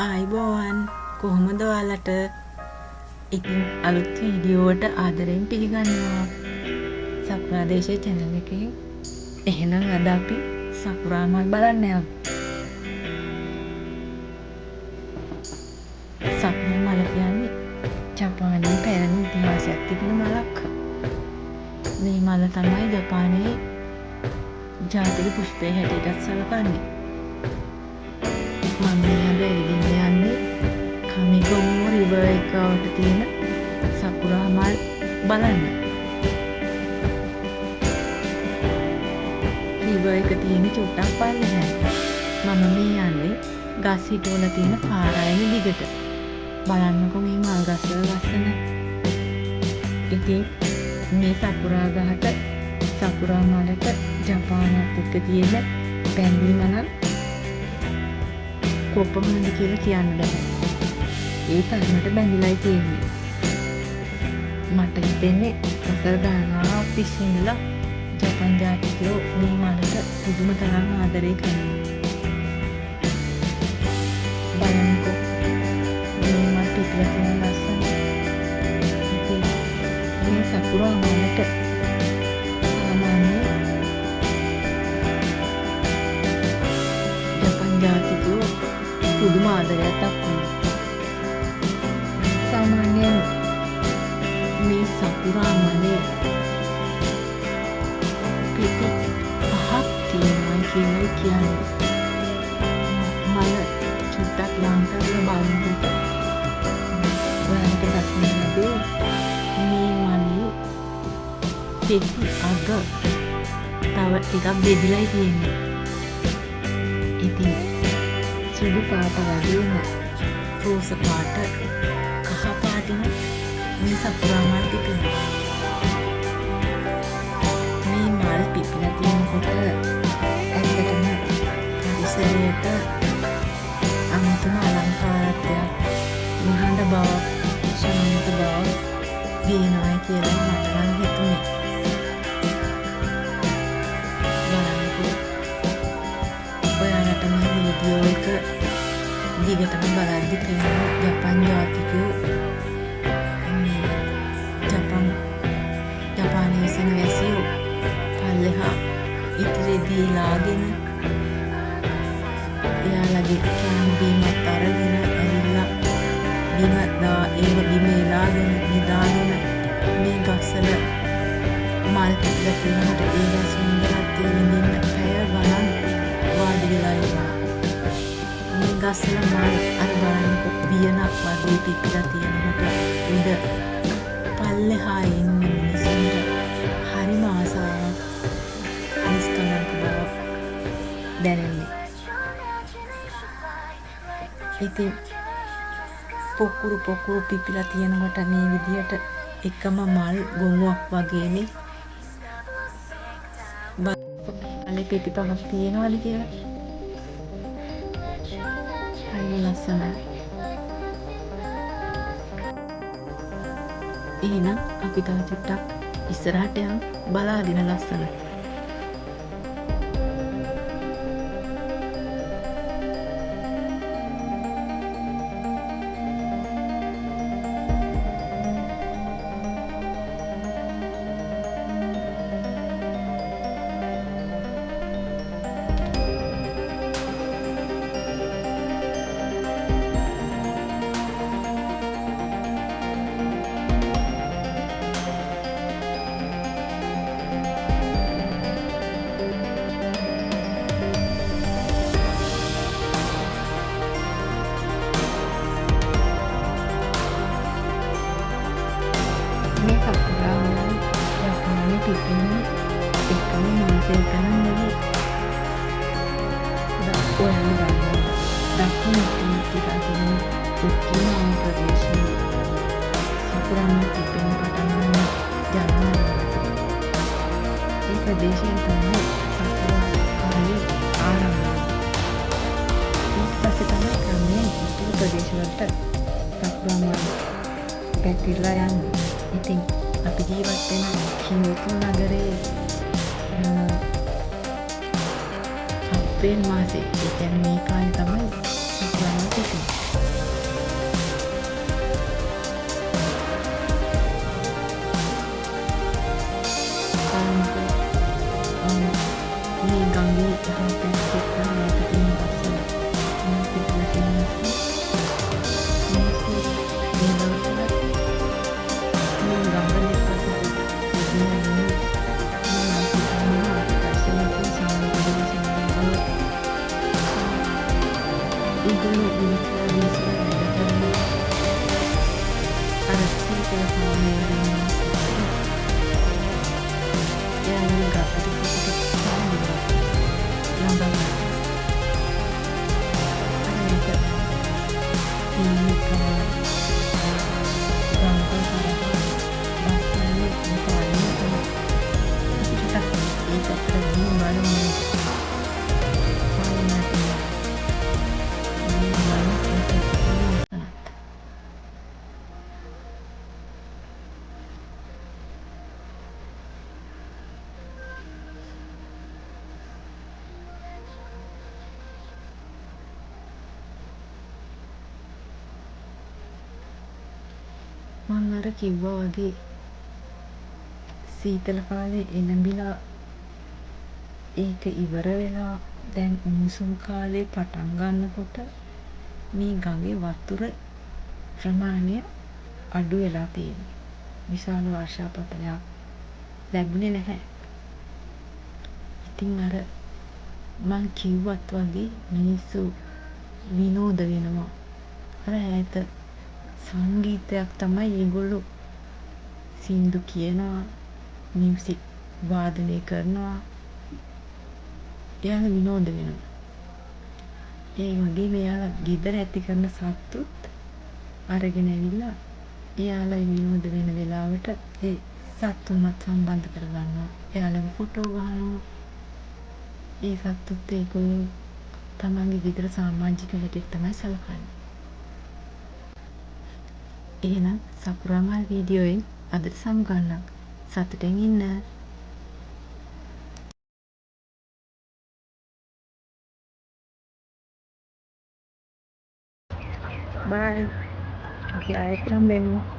ආයිබෝවන් කොහොමද ඔයාලට? ඉතින් අලුත් වීඩියෝවට ආදරෙන් පිළිගන්නවා සකුරා දේශේ channel එකේ. එහෙනම් අද අපි සකුරා මල් බලන්න යමු. සකුරා මල කියන්නේ ජපානයේ පැරණි ඉතිහාසයක් තිබෙන මලක්. මේ මල තමයි ජපානයේ ජාතික පුෂ්පය හැටියට සැලකන්නේ. මම අද ඉදින්න යන්නේ කමිගොමු රිවර් එකවට තියෙන සකුරා මල් බලන්න. රිවර් එක තියෙන චුට්ටක් පල්ලෙහායි. මම මේ යන්නේ ගස් හිටවල තියෙන පාරායන දිගට. බලන්නකො මේ මල් ගස්වල ලස්සන. ඉතින් මේ සකුරා ගහට සකුරා මලට ජපානයත් එක්ක තියෙන බැඳීම නම් කොපමණද කියලා කියන්න බැහැ. ඒ තරමට බැඳිලායි තියෙන්නේ. මට හිතෙන්නේ වසර ගණනාවක් තිස්සේ ඉඳලා ජපාන් ජාතිකයෝ මේ මලට පුදුම තරම් ආදරය කරනවා. බලන්නකෝ මේ මල් පිපිලා තියෙන ලස්සන. ඉතින් මේ සකුරා මලට සාමාන්‍ය ජපාන් ජාතිකයෝ පුදුම ආදරයක් දක්වනවා. සාමාන්‍යයෙන් මේ සකුරා මලේ පිපි 5ක් තියෙනවා කියලා කියන්නේ. මල චුට්ටක් ලං කරලා බලනකොට ඔයාලට දකින්න ලැබේ මේ මලේ පිපි අග තව ටිකක් බෙදිලායි තියෙන්නේ. ඉතින් සුදු පාට වගේම රෝස පාට කහ පාටින මේ සකුරා මල් පිපෙනවා. මේ මල් පිපිලා තියෙනකොට ඇත්තටම පරිසරයට අමුතුම අලංකාරත්වයක්, නිහඬ බවක්, ශාන්ත බවක් ගේනවා කියලා මට නම් හිතුනේ. බලන්නකෝ ඔයාලට මේ වීඩියෝ එක දිගටම බලද්දි පේනවා ජපාන් ජාතිකයෝ ජපානයේ සෙනගැසියෝ පල්ලෙහා ඉතිරිදී ලාගෙන එයාලගේ කෑම බීමත් අරගෙන ඇවිල්ලා ඒව බිමේ ලාගෙන නිදාගෙන මේ ගස්වල මල් පිපිලා තියෙනකොට ඒවා සුන්දරත්වය විඳින්න පැය ගණන් වාඩි වෙලා ඉන්නවා. මේ ගස්වල මල් අර බලන්නකො වියනක් වගේ පිපිලා තියෙනකොට උඩ පල්ලෙහා ඉන්න මිනිස්සුන්ට හරිම ආසාවක්, නිස්කලංක බවක් දැනෙන්නේ. ඉතින් පොකුරු පිපිලා තියෙනකොට මේ විදියට එකම මල් ගොමුවක් වගේනේ බලේ පිපි 5ක් තියෙනවද කියලා. හරි ලස්සනයි. එහෙනම් අපි තව චුට්ටක් ඉස්සරහට යමු බලාගෙන ලස්සන. මේ සකුරා මල් ජපානයේ පිපෙන එකම මාසය ගණන් නෙවෙයි. ඔයාලා දන්නවා දකුණු අට්ලාන්ටික තියෙන උතුම් ප්‍රදේශයේ සකුරා මල් පිපෙන පටන් ගන්න ජනවාරි. මේ ප්‍රදේශයෙන් තමයි සකුරා කාලේ ආරම්භ වෙන්නේ. ඊට පස්සේ තමයි ක්‍රමයෙන් ඉතුරු ප්‍රදේශවලට සකුරා මල් පැතිරලා යන්නේ. ඉතින් අපි ජීවත් වෙන කියෝතෝ නගරයේ අප්‍රේල් මාසේ ඒ කියන්නේ මේ කාලේ තමයි සකුරා මල් පිපෙන්නේ. එයාලු විනිශ්චය විනිශ්චය වැඩ කරනවා. අර සීතල කාමරේ ඉන්න එයාලගේ ගතට පිටට සාමුවා ළඟම අර ඒක තීනිකා ගංගා කරා බස්සන්නේ ඉතාලියේ තමයි අපිට ඒක අතරින් බලමු මං අර කිව්වා වගේ සීතල කාලේ එළඹිලා ඒක ඉවර වෙලා දැන් උණුසුම් කාලේ පටන් ගන්නකොට මේ ගඟේ වතුර ප්‍රමාණය අඩු වෙලා තියෙනවා. විශාල වර්ෂාපතනයක් ලැබුණේ නැහැ. ඉතින් අර මං කිව්වත් වගේ මිනිස්සු විනෝද වෙනවා. අර ඈත සංගීතයක් තමයි ඒගොල්ලෝ සින්දු කියනවා, මියුසික් වාදනය කරනවා. එයාලා විනෝද වෙනවා. ඒ වගේම එයාලා ගෙදර ඇති කරන සතුත් අරගෙන ඇවිල්ලා එයාලා විනෝද වෙන වෙලාවට ඒ සතුන්වත් සම්බන්ධ කරගන්නවා. එයාලගේ ෆොටෝ ගහනවා. ඒ සතුත් ඒගොල්ලෝ තමන්ගේ ගෙදර සමාජික හැටියට තමයි සලකන්නේ. එහෙනම් සකුරාමල් වීඩියෝයෙන් අදට සමුගන්නම්. සතුටින් ඉන්න. බයි. අපි ආයෙත් හම්බෙමු.